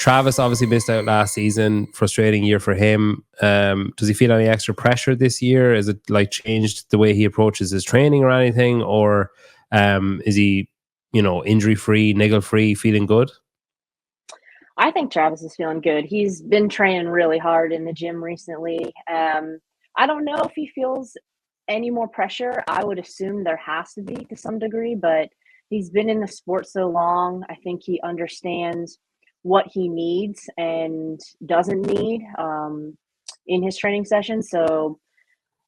Travis obviously missed out last season. Frustrating year for him. Does he feel any extra pressure this year? Is it like changed the way he approaches his training or anything? Or is he, injury free, niggle free, feeling good? I think Travis is feeling good. He's been training really hard in the gym recently. I don't know if he feels any more pressure. I would assume there has to be to some degree, but he's been in the sport so long. I think he understands what he needs and doesn't need in his training sessions. So,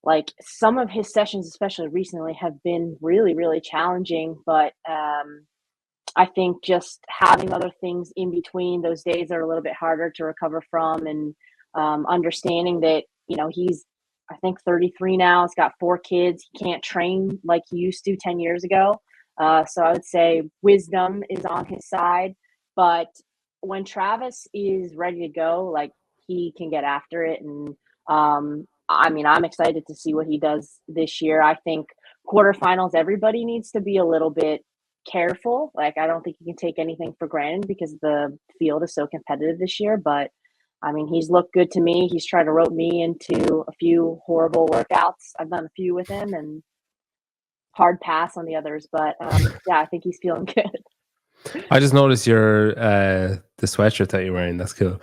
like, some of his sessions, especially recently, have been really, really challenging, but I think just having other things in between those days are a little bit harder to recover from, and understanding that, he's, I think, 33 now. He's got 4 kids. He can't train like he used to 10 years ago. So I would say wisdom is on his side. But when Travis is ready to go, like, he can get after it. And I'm excited to see what he does this year. I think quarterfinals, everybody needs to be a little bit careful. Like, I don't think you can take anything for granted because the field is so competitive this year. But he's looked good to me. He's tried to rope me into a few horrible workouts. I've done a few with him and hard pass on the others. But yeah, I think he's feeling good. I just noticed your the sweatshirt that you're wearing. That's cool.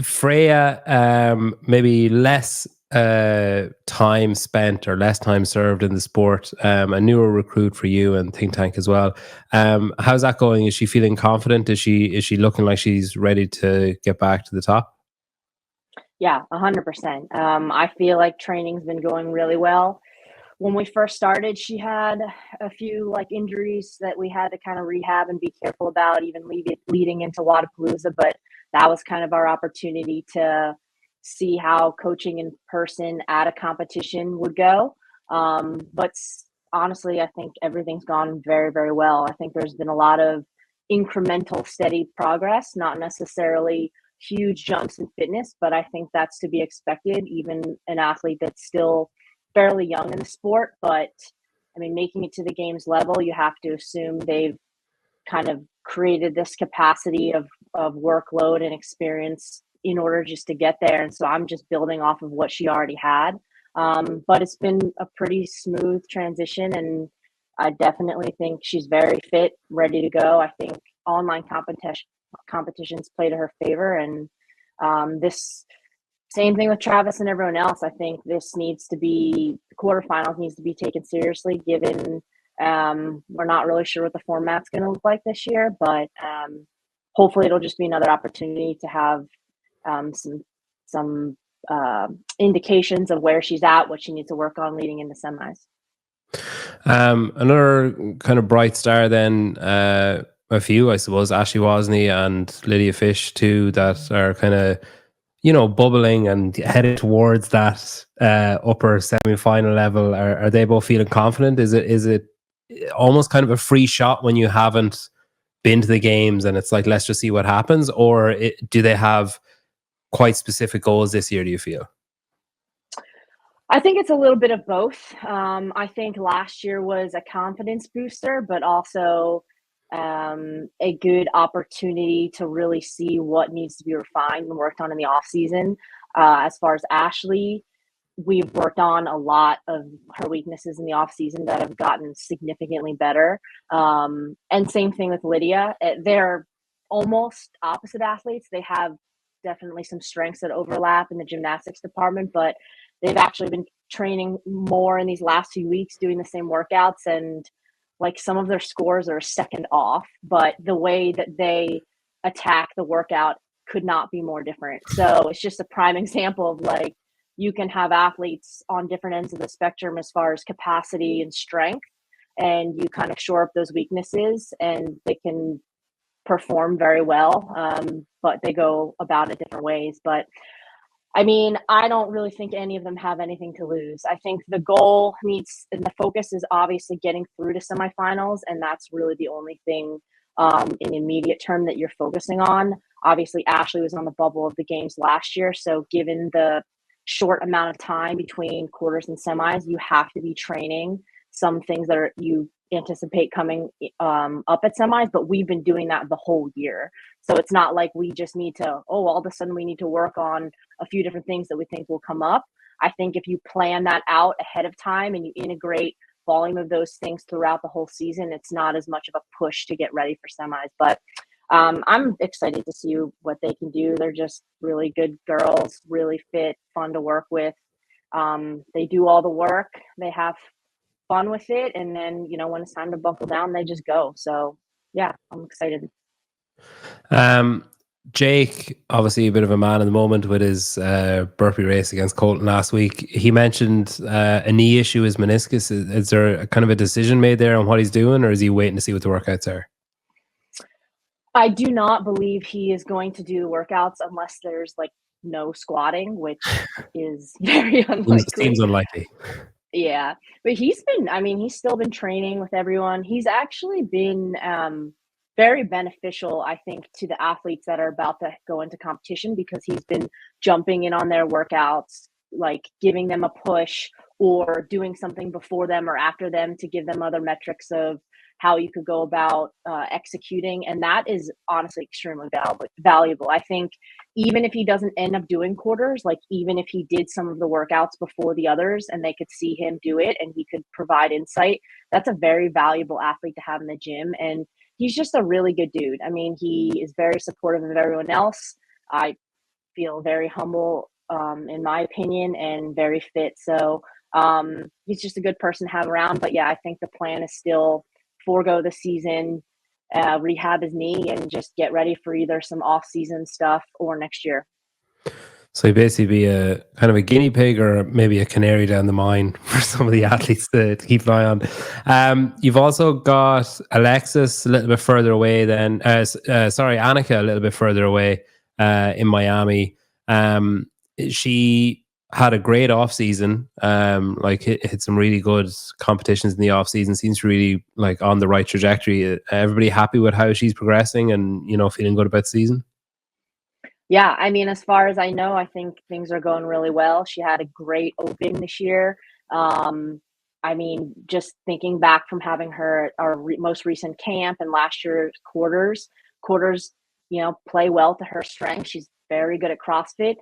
Freya, maybe less time spent or less time served in the sport, a newer recruit for you and Think Tank as well. How's that going? Is she feeling confident? Is she looking like she's ready to get back to the top? Yeah, 100%. I feel like training's been going really well. When we first started, she had a few injuries that we had to kind of rehab and be careful about, even leading into Wodapalooza. But that was kind of our opportunity to see how coaching in person at a competition would go. But honestly, I think everything's gone very, very well. I think there's been a lot of incremental, steady progress, not necessarily huge jumps in fitness, but I think that's to be expected, even an athlete that's still fairly young in the sport. But making it to the games level, you have to assume they've kind of created this capacity of workload and experience in order just to get there. And so I'm just building off of what she already had. But it's been a pretty smooth transition, and I definitely think she's very fit, ready to go. I think online competitions play to her favor, and this same thing with Travis and everyone else. I think this the quarterfinals needs to be taken seriously, given we're not really sure what the format's going to look like this year, but hopefully it'll just be another opportunity to have some indications of where she's at, what she needs to work on leading into semis. Another kind of bright star then, a few, I suppose, Ashley Wozni and Lydia Fish too, that are kind of bubbling and headed towards that upper semi-final level. Are they both feeling confident? Is it almost kind of a free shot when you haven't been to the games and it's like, let's just see what happens? Or do they have quite specific goals this year, do you feel? I think it's a little bit of both. I think last year was a confidence booster, but also a good opportunity to really see what needs to be refined and worked on in the off season. As far as Ashley, we've worked on a lot of her weaknesses in the off season that have gotten significantly better. And same thing with Lydia. They're almost opposite athletes. They have definitely some strengths that overlap in the gymnastics department, but they've actually been training more in these last few weeks, doing the same workouts, and some of their scores are a second off, but the way that they attack the workout could not be more different. So it's just a prime example of you can have athletes on different ends of the spectrum as far as capacity and strength, and you kind of shore up those weaknesses and they can perform very well, but they go about it different ways. But I don't really think any of them have anything to lose. I think the goal and the focus is obviously getting through to semifinals, and that's really the only thing in the immediate term that you're focusing on. Obviously, Ashley was on the bubble of the games last year, so given the short amount of time between quarters and semis, you have to be training some things that you anticipate coming up at semis, but we've been doing that the whole year. So it's not like we just need to, all of a sudden we need to work on a few different things that we think will come up. I think if you plan that out ahead of time and you integrate volume of those things throughout the whole season, it's not as much of a push to get ready for semis. But I'm excited to see what they can do. They're just really good girls, really fit, fun to work with. They do all the work. They have fun with it. And then, when it's time to buckle down, they just go. So, yeah, I'm excited. Jake, obviously a bit of a man in the moment with his burpee race against Colton last week. He mentioned a knee issue, his meniscus. Is there a kind of a decision made there on what he's doing, or is he waiting to see what the workouts are? I do not believe he is going to do workouts unless there's like no squatting, which is very unlikely. Seems unlikely. Yeah, but he's still been training with everyone. He's actually been very beneficial, I think, to the athletes that are about to go into competition, because he's been jumping in on their workouts, like giving them a push or doing something before them or after them to give them other metrics of how you could go about executing. And that is honestly extremely valuable. I think even if he doesn't end up doing quarters, like even if he did some of the workouts before the others and they could see him do it and he could provide insight, that's a very valuable athlete to have in the gym. And he's just a really good dude. I mean, he is very supportive of everyone else. I feel very humble, in my opinion, and very fit. So he's just a good person to have around. But yeah, I think the plan is still forego the season, rehab his knee, and just get ready for either some off-season stuff or next year. So he'd basically be a kind of a guinea pig or maybe a canary down the mine for some of the athletes to keep an eye on. You've also got Alexis a little bit further away than, Annika a little bit further away in Miami. She had a great off season, like hit some really good competitions in the off season. Seems really like on the right trajectory. Everybody happy with how she's progressing and feeling good about the season? Yeah, I mean, as far as I know, I think things are going really well. She had a great open this year. I mean, just thinking back from having her at our most recent camp and last year's quarters, play well to her strength. She's very good at CrossFit.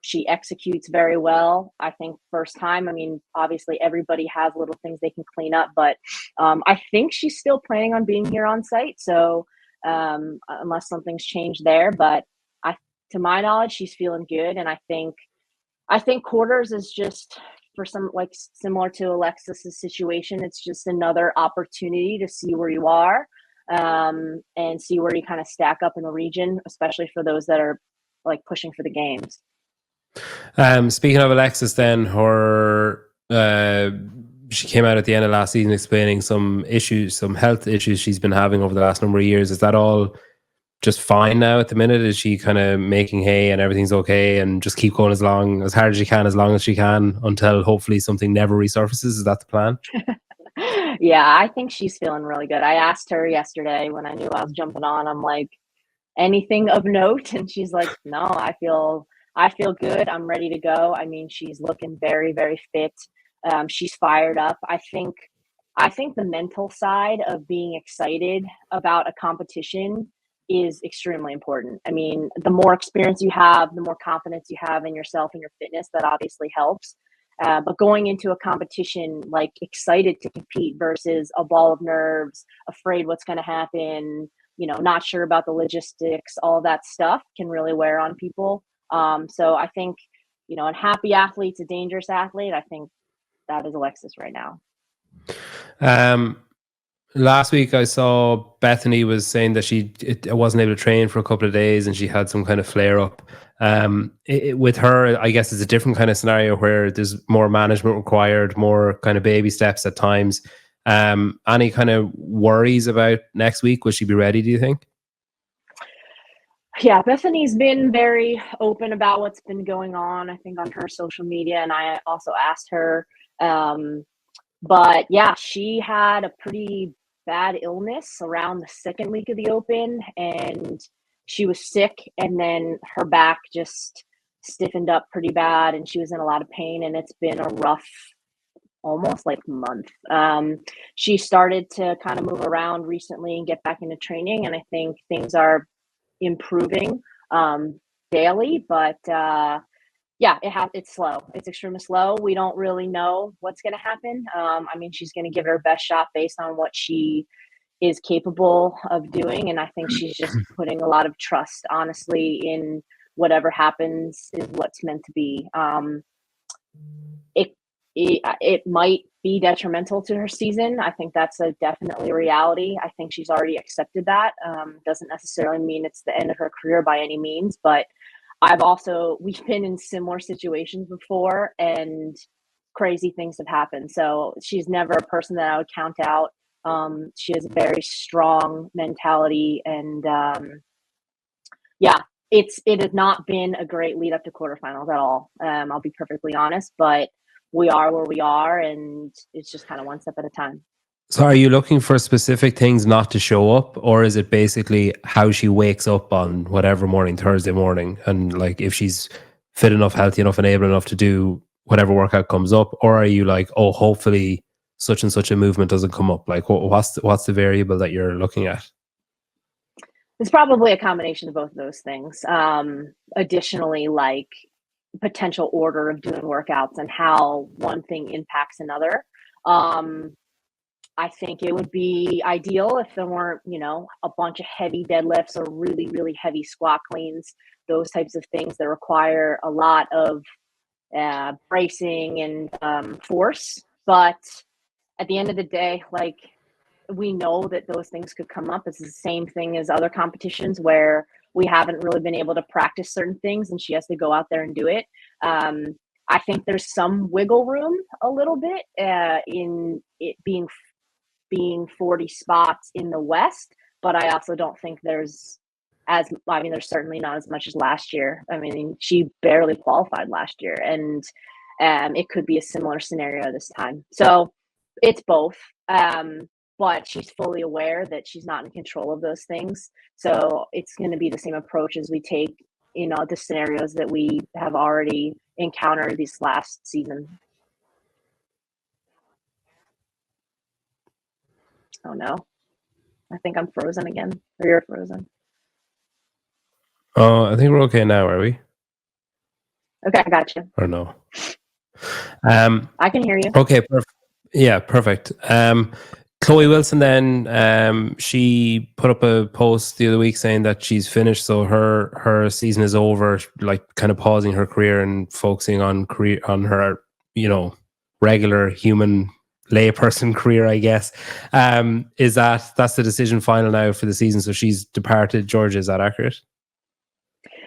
She executes very well. I think first time, I mean, obviously everybody has little things they can clean up, but I think she's still planning on being here on site. So unless something's changed there, but to my knowledge, she's feeling good. And I think quarters is just, for some, like similar to Alexis's situation, it's just another opportunity to see where you are, and see where you kind of stack up in the region, especially for those that are like pushing for the games. Speaking of Alexis, then she came out at the end of last season explaining some health issues she's been having over the last number of years. Is that all just fine now at the minute? Is she kind of making hay and everything's okay and just keep going as hard as she can, as long as she can, until hopefully something never resurfaces? Is that the plan? Yeah, I think she's feeling really good. I asked her yesterday when I knew I was jumping on, I'm like, anything of note? And she's like, no, I feel good. I'm ready to go. I mean, she's looking very, very fit. She's fired up. I think the mental side of being excited about a competition is extremely important. I mean, the more experience you have, the more confidence you have in yourself and your fitness, that obviously helps. But going into a competition, like excited to compete versus a ball of nerves, afraid what's going to happen, not sure about the logistics, all that stuff can really wear on people. So I think, a happy athlete's a dangerous athlete. I think that is Alexis right now. Last week I saw Bethany was saying that she wasn't able to train for a couple of days and she had some kind of flare up. With her, I guess it's a different kind of scenario where there's more management required, more kind of baby steps at times. Any kind of worries about next week? Will she be ready, do you think? Yeah, Bethany's been very open about what's been going on, I think, on her social media. And I also asked her. But yeah, she had a pretty bad illness around the second week of the Open, and she was sick, and then her back just stiffened up pretty bad, and she was in a lot of pain, and it's been a rough almost like month. She started to kind of move around recently and get back into training, and I think things are improving daily, but yeah, it's slow. It's extremely slow. We don't really know what's going to happen. I mean, she's going to give it her best shot based on what she is capable of doing, and I think she's just putting a lot of trust, honestly, in whatever happens is what's meant to be. It, it might be detrimental to her season. I think that's definitely a reality. I think she's already accepted that. Doesn't necessarily mean it's the end of her career by any means, but we've been in similar situations before, and crazy things have happened. So she's never a person that I would count out. She has a very strong mentality, and yeah, it has not been a great lead up to quarterfinals at all. I'll be perfectly honest, but we are where we are, and it's just kind of one step at a time. So are you looking for specific things not to show up, or is it basically how she wakes up on whatever morning, Thursday morning, and like if she's fit enough, healthy enough, and able enough to do whatever workout comes up, or are you like, oh, hopefully such and such a movement doesn't come up? Like what's the variable that you're looking at? It's probably a combination of both of those things. Additionally, like potential order of doing workouts and how one thing impacts another. I think it would be ideal if there weren't, a bunch of heavy deadlifts or really, really heavy squat cleans, those types of things that require a lot of bracing and force. But at the end of the day, like, we know that those things could come up. It's the same thing as other competitions where we haven't really been able to practice certain things and she has to go out there and do it. I think there's some wiggle room a little bit in it being 40 spots in the West, but I also don't think there's certainly not as much as last year. I mean, she barely qualified last year, and it could be a similar scenario this time. So it's both. But she's fully aware that she's not in control of those things. So it's going to be the same approach as we take, the scenarios that we have already encountered this last season. Oh no, I think I'm frozen again, or you're frozen. Oh, I think we're okay now, are we? Okay, I got you. Or no? I can hear you. Okay, yeah, perfect. Chloe Wilson then, she put up a post the other week saying that she's finished, so her season is over, like kind of pausing her career and focusing on her, regular human layperson career, I guess. That's the decision final now for the season? So she's departed Georgia. Is that accurate?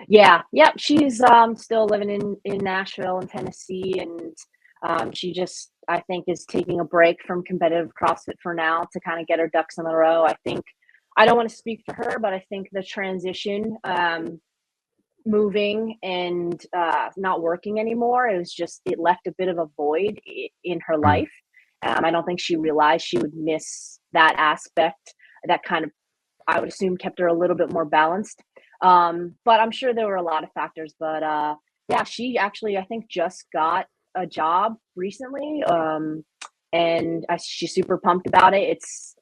Yeah, yep. She's still living in Nashville and Tennessee, and she just, I think, is taking a break from competitive CrossFit for now to kind of get her ducks in a row. I don't want to speak for her, but I think the transition, moving and not working anymore, it left a bit of a void in her life. I don't think she realized she would miss that aspect that kind of, I would assume, kept her a little bit more balanced. But I'm sure there were a lot of factors. But yeah, she actually, I think, just got a job recently, and she's super pumped about it. It's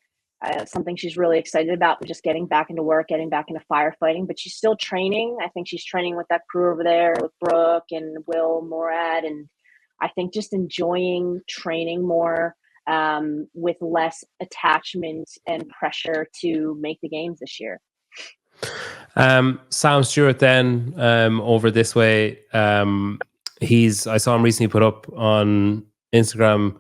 something she's really excited about, just getting back into work, getting back into firefighting. But she's still training. I think she's training with that crew over there with Brooke and Will Morad, and I think just enjoying training more, with less attachment and pressure to make the games this year. Sam Stewart then, over this way, I saw him recently put up on Instagram,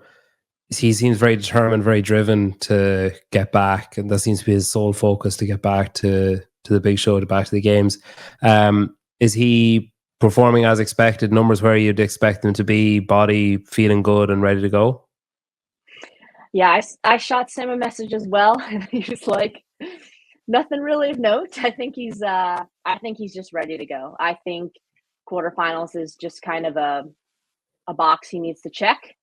he seems very determined, very driven to get back, and that seems to be his sole focus, to get back to the big show, back to the games. Is he performing as expected, numbers where you'd expect him to be, body feeling good and ready to go? Yeah, I shot Sam a message as well, and he was like, nothing really of note. I think he's just ready to go. I think quarterfinals is just kind of a box he needs to check.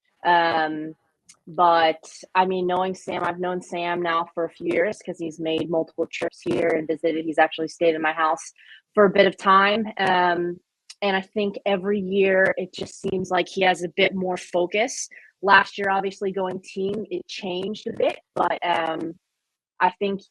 But I mean, knowing Sam, I've known Sam now for a few years because he's made multiple trips here and visited. He's actually stayed in my house for a bit of time. And And I think every year it just seems like he has a bit more focus. Last year, obviously going team, it changed a bit, but I think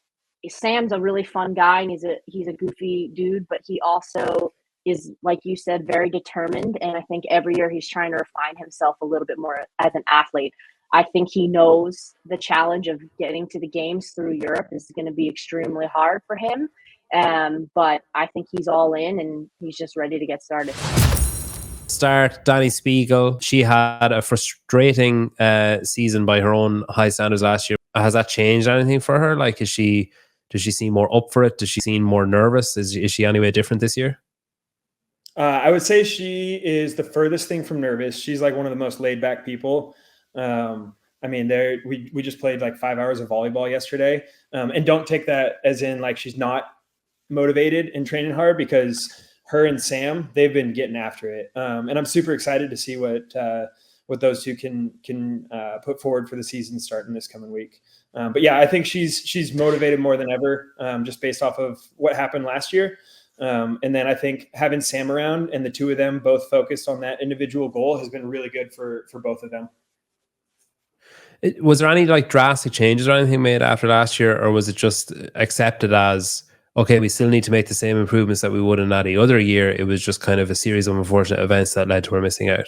Sam's a really fun guy and he's a goofy dude, but he also is, like you said, very determined. And I think every year he's trying to refine himself a little bit more as an athlete. I think he knows the challenge of getting to the games through Europe is going to be extremely hard for him. But I think he's all in and he's just ready to get started. Start Danny Spiegel. She had a frustrating season by her own high standards last year. Has that changed anything for her? Like, does she seem more up for it? Does she seem more nervous? Is she anyway different this year? I would say she is the furthest thing from nervous. She's like one of the most laid back people. I mean, we just played like 5 hours of volleyball yesterday, and don't take that as in like she's not motivated and training hard, because her and Sam, they've been getting after it, and I'm super excited to see what those two can put forward for the season starting this coming week. But yeah, I think she's motivated more than ever, just based off of what happened last year. And then I think having Sam around and the two of them both focused on that individual goal has been really good for both of them. Was there any like drastic changes or anything made after last year, or was it just accepted as, okay, we still need to make the same improvements that we would in any other year? It was just kind of a series of unfortunate events that led to her missing out.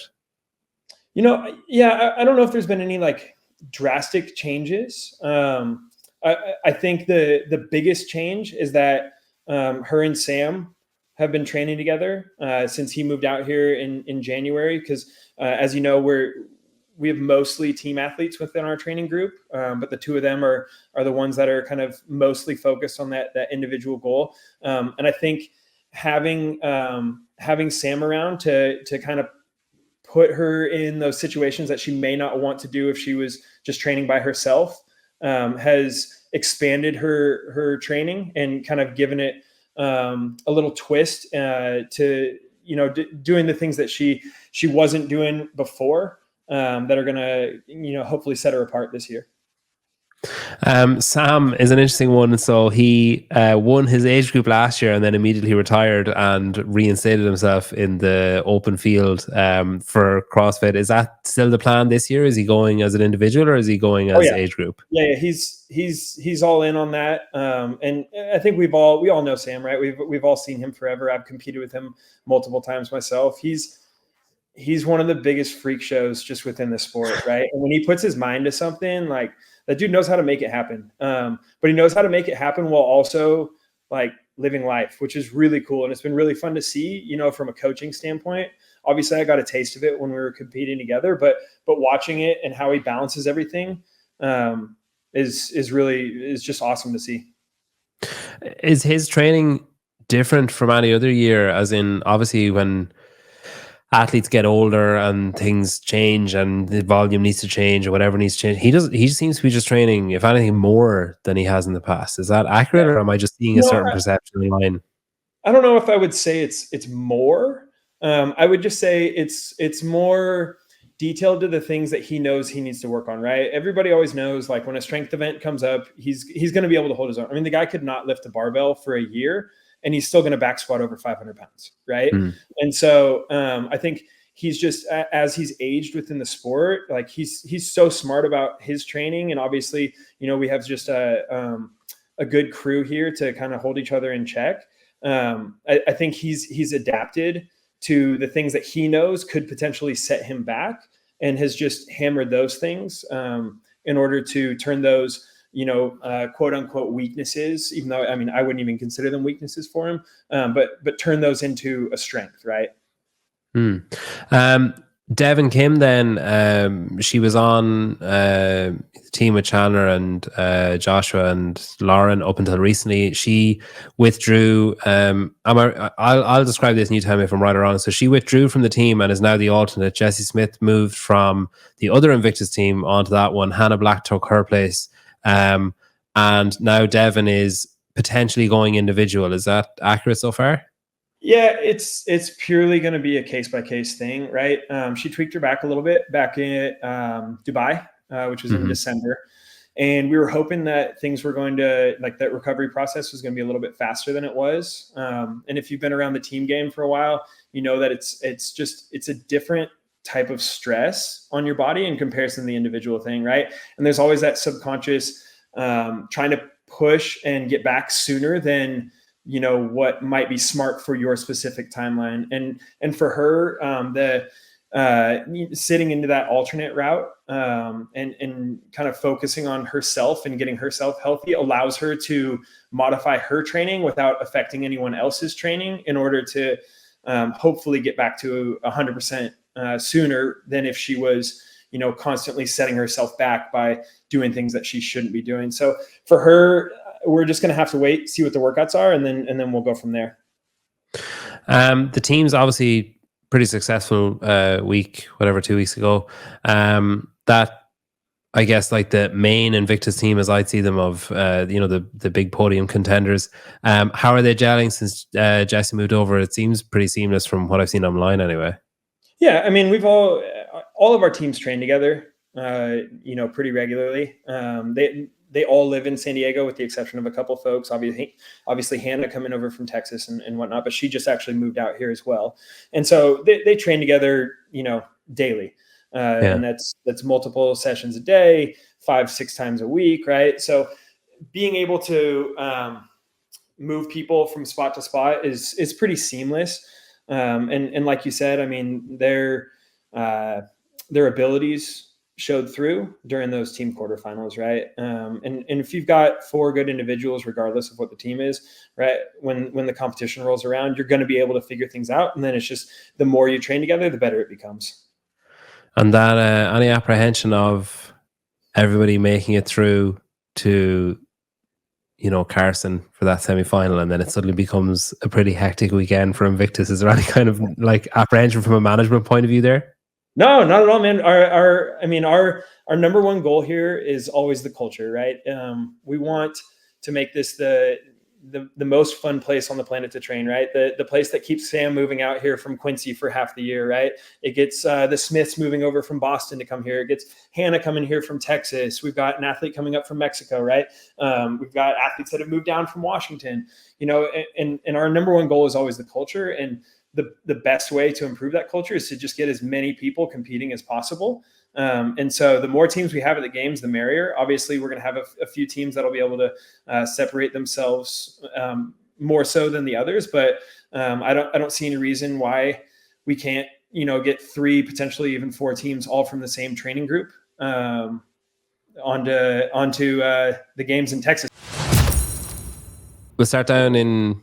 Yeah, I don't know if there's been any like drastic changes. I think the biggest change is that her and Sam have been training together since he moved out here in January. Because as you know, we have mostly team athletes within our training group, but the two of them are the ones that are kind of mostly focused on that individual goal. And I think having Sam around to kind of put her in those situations that she may not want to do if she was just training by herself has expanded her training and kind of given it a little twist to doing the things that she wasn't doing before, that are going to hopefully set her apart this year. Sam is an interesting one. So he won his age group last year and then immediately retired and reinstated himself in the open field for CrossFit. Is that still the plan this year? Is he going as an individual or is he going as age group? Yeah, he's all in on that. And I think we all know Sam, right? We've all seen him forever. I've competed with him multiple times myself. He's one of the biggest freak shows just within the sport, right? And when he puts his mind to something, like, that dude knows how to make it happen. But he knows how to make it happen while also like living life, which is really cool. And it's been really fun to see, from a coaching standpoint. Obviously I got a taste of it when we were competing together, but watching it and how he balances everything is just awesome to see. Is his training different from any other year? As in, obviously when athletes get older and things change and the volume needs to change or whatever needs to change, he seems to be just training, if anything, more than he has in the past. Is that accurate, or am I just seeing a certain perception in line? I don't know if I would say it's more. I would just say it's more detailed to the things that he knows he needs to work on, right? Everybody always knows, like, when a strength event comes up, he's going to be able to hold his own. I mean, the guy could not lift a barbell for a year and he's still going to back squat over 500 pounds. Right. And so I think he's just, as he's aged within the sport, like he's so smart about his training. And obviously, we have just a good crew here to kind of hold each other in check. I think he's adapted to the things that he knows could potentially set him back and has just hammered those things in order to turn those, quote unquote weaknesses, even though, I mean, I wouldn't even consider them weaknesses for him, but turn those into a strength. Right. Devin Kim, then she was on the team with Chandler and Joshua and Lauren up until recently. She withdrew. I'll describe this and you tell me if I'm right or wrong. So she withdrew from the team and is now the alternate. Jessie Smith moved from the other Invictus team onto that one. Hannah Black took her place. And now Devin is potentially going individual. Is that accurate so far? Yeah, it's purely going to be a case-by-case thing, right? She tweaked her back a little bit back in Dubai, which was in December. And we were hoping that things were going to, like, that recovery process was going to be a little bit faster than it was. And if you've been around the team game for a while, you know that it's a different type of stress on your body in comparison to the individual thing, right? And there's always that subconscious trying to push and get back sooner than, you know, what might be smart for your specific timeline. And for her, sitting into that alternate route and kind of focusing on herself and getting herself healthy allows her to modify her training without affecting anyone else's training in order to hopefully get back to 100% sooner than if she was, you know, constantly setting herself back by doing things that she shouldn't be doing. So for her, we're just going to have to wait, see what the workouts are, and then we'll go from there. The team's obviously pretty successful week, whatever, 2 weeks ago. That, I guess, like the main Invictus team as I'd see them of, you know, the big podium contenders. How are they gelling since Jesse moved over? It seems pretty seamless from what I've seen online anyway. Yeah, I mean, we've all of our teams train together, you know, pretty regularly. They all live in San Diego with the exception of a couple folks. Obviously Hannah coming over from Texas and whatnot, but she just actually moved out here as well. And so they train together, you know, daily. And that's multiple sessions a day, 5-6 times a week, right? So being able to move people from spot to spot is pretty seamless. And like you said, I mean, their abilities showed through during those team quarterfinals, right? And if you've got 4 good individuals, regardless of what the team is, right, when the competition rolls around, you're going to be able to figure things out. And then it's just the more you train together, the better it becomes. And that any apprehension of everybody making it through to, you know, Carson for that semi-final, and then it suddenly becomes a pretty hectic weekend for Invictus? Is there any kind of like apprehension from a management point of view there? No, not at all, man. Our number one goal here is always the culture, right? We want to make this the most fun place on the planet to train, right? The place that keeps Sam moving out here from Quincy for half the year, right? It gets the Smiths moving over from Boston to come here. It gets Hannah coming here from Texas. We've got an athlete coming up from Mexico, right? We've got athletes that have moved down from Washington, you know, and our number one goal is always the culture. And the best way to improve that culture is to just get as many people competing as possible. And so the more teams we have at the games, the merrier. Obviously, we're going to have a few teams that'll be able to separate themselves more so than the others. But I don't see any reason why we can't, you know, get 3, potentially even 4 teams all from the same training group onto the games in Texas. We'll start down in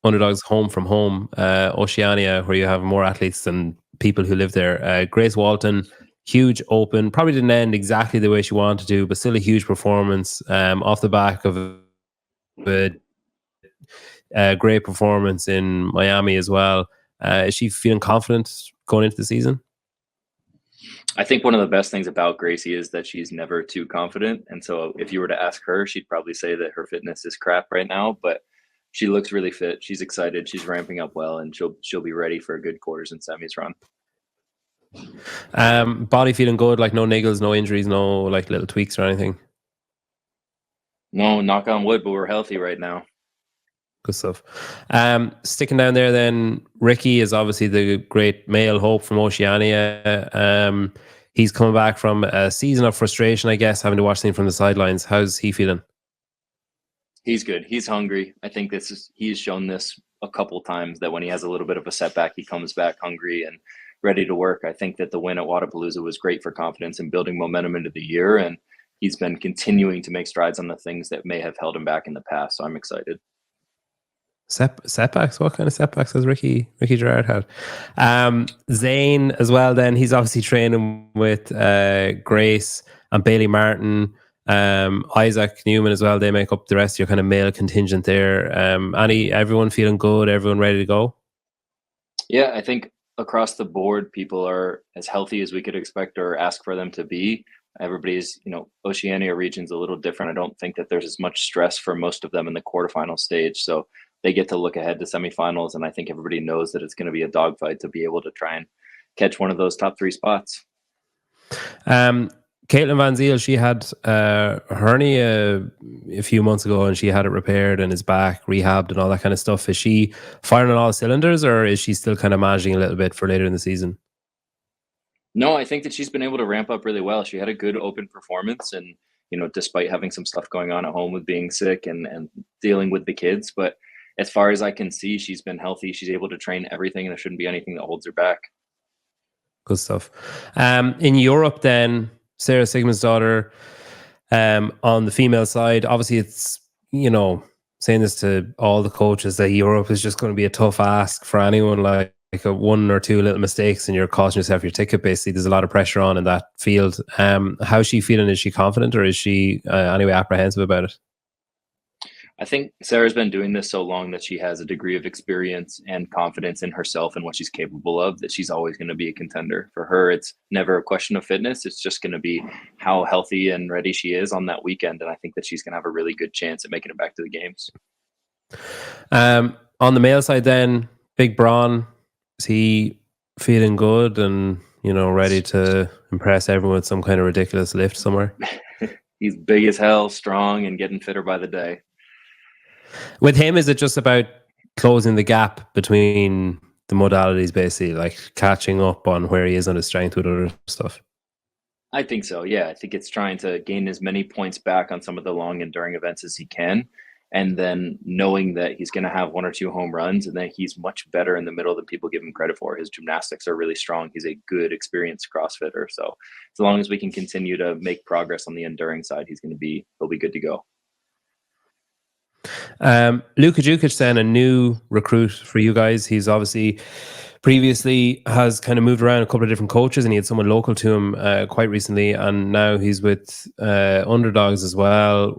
Underdogs home from home, Oceania, where you have more athletes than people who live there. Grace Walton, huge open, probably didn't end exactly the way she wanted to, but still a huge performance off the back of a great performance in Miami as well. Is she feeling confident going into the season? I think one of the best things about Gracie is that she's never too confident. And so if you were to ask her, she'd probably say that her fitness is crap right now, but she looks really fit. She's excited. She's ramping up well, and she'll be ready for a good quarters and semis run. Body feeling good, like no niggles, no injuries, no like little tweaks or anything? No, knock on wood, but we're healthy right now. Good stuff. Sticking down there then, Ricky is obviously the great male hope from Oceania. He's coming back from a season of frustration, I guess, having to watch things from the sidelines. How's he feeling? He's good. He's hungry. I think he's shown this a couple times, that when he has a little bit of a setback, he comes back hungry and ready to work. I think that the win at Wodapalooza was great for confidence and building momentum into the year, and he's been continuing to make strides on the things that may have held him back in the past. So I'm excited. Setbacks? What kind of setbacks has Ricky Gerard had? Zane as well then, he's obviously training with Grace and Bailey Martin, Isaac Newman as well. They make up the rest of your kind of male contingent there. Everyone feeling good, everyone ready to go? Yeah, I think across the board, people are as healthy as we could expect or ask for them to be. Everybody's, Oceania region's a little different. I don't think that there's as much stress for most of them in the quarterfinal stage. So they get to look ahead to semifinals. And I think everybody knows that it's going to be a dogfight to be able to try and catch one of those top 3 spots. Caitlin Van Ziel, she had hernia a few months ago, and she had it repaired and is back, rehabbed, and all that kind of stuff. Is she firing on all cylinders, or is she still kind of managing a little bit for later in the season? No, I think that she's been able to ramp up really well. She had a good open performance, and despite having some stuff going on at home with being sick and dealing with the kids, but as far as I can see, she's been healthy. She's able to train everything, and there shouldn't be anything that holds her back. Good stuff. In Europe, then, Sarah Sigmundsdottir, on the female side, obviously it's, saying this to all the coaches, that Europe is just going to be a tough ask for anyone. Like a one or two little mistakes and you're costing yourself your ticket. Basically, there's a lot of pressure on in that field. How's she feeling? Is she confident, or is she anyway apprehensive about it? I think Sarah's been doing this so long that she has a degree of experience and confidence in herself and what she's capable of, that she's always going to be a contender. For her, it's never a question of fitness. It's just going to be how healthy and ready she is on that weekend. And I think that she's going to have a really good chance at making it back to the games. On the male side then, Big Braun, is he feeling good and, ready to impress everyone with some kind of ridiculous lift somewhere? He's big as hell, strong, and getting fitter by the day. With him, is it just about closing the gap between the modalities, basically, like catching up on where he is on his strength with other stuff? I think so, yeah. I think it's trying to gain as many points back on some of the long enduring events as he can, and then knowing that he's going to have one or two home runs, and that he's much better in the middle than people give him credit for. His gymnastics are really strong. He's a good, experienced CrossFitter. So as long as we can continue to make progress on the enduring side, he'll be good to go. Luka Jukic, then, a new recruit for you guys. He's obviously previously has kind of moved around a couple of different coaches, and he had someone local to him quite recently, and now he's with Underdogs as well.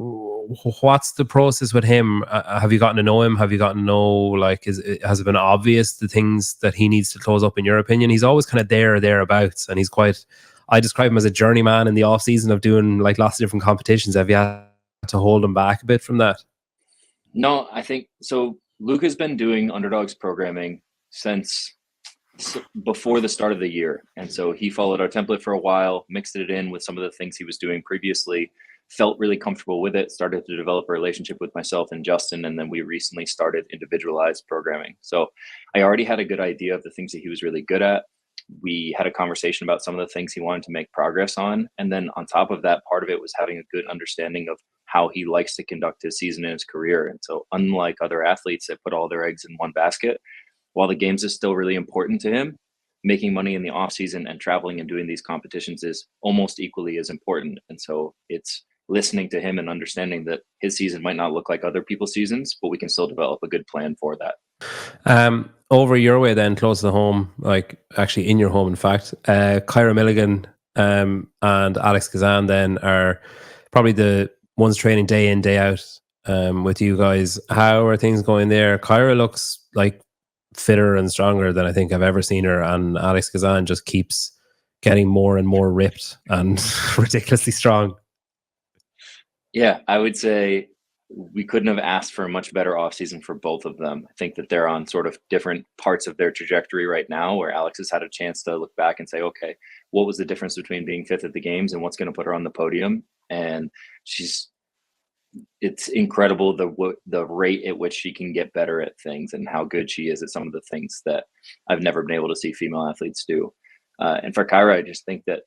What's the process with him? Have you gotten to know him? Have you gotten to know, like, has it been obvious the things that he needs to close up, in your opinion? He's always kind of there or thereabouts, and he's quite, I describe him as a journeyman in the off season of doing like lots of different competitions. Have you had to hold him back a bit from that? No, I think so. Luka's been doing Underdogs programming since before the start of the year. And so he followed our template for a while, mixed it in with some of the things he was doing previously, felt really comfortable with it, started to develop a relationship with myself and Justin. And then we recently started individualized programming. So I already had a good idea of the things that he was really good at. We had a conversation about some of the things he wanted to make progress on. And then on top of that, part of it was having a good understanding of how he likes to conduct his season in his career. And so unlike other athletes that put all their eggs in one basket, while the games is still really important to him, making money in the off season and traveling and doing these competitions is almost equally as important. And so it's listening to him and understanding that his season might not look like other people's seasons, but we can still develop a good plan for that. Over your way then, close to home, like actually in your home, in fact, Kyra Milligan and Alex Kazan then are probably the ones training day in, day out with you guys. How are things going there? Kyra looks like fitter and stronger than I think I've ever seen her, and Alex Kazan just keeps getting more and more ripped and ridiculously strong. Yeah, I would say we couldn't have asked for a much better offseason for both of them. I think that they're on sort of different parts of their trajectory right now, where Alex has had a chance to look back and say, okay, what was the difference between being fifth at the games and what's going to put her on the podium? And it's incredible the rate at which she can get better at things and how good she is at some of the things that I've never been able to see female athletes do. And for Kyra, I just think that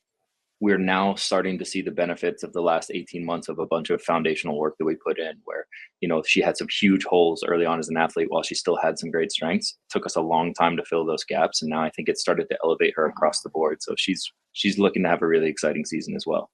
we're now starting to see the benefits of the last 18 months of a bunch of foundational work that we put in, where, she had some huge holes early on as an athlete while she still had some great strengths. It took us a long time to fill those gaps. And now I think it started to elevate her across the board. So she's looking to have a really exciting season as well.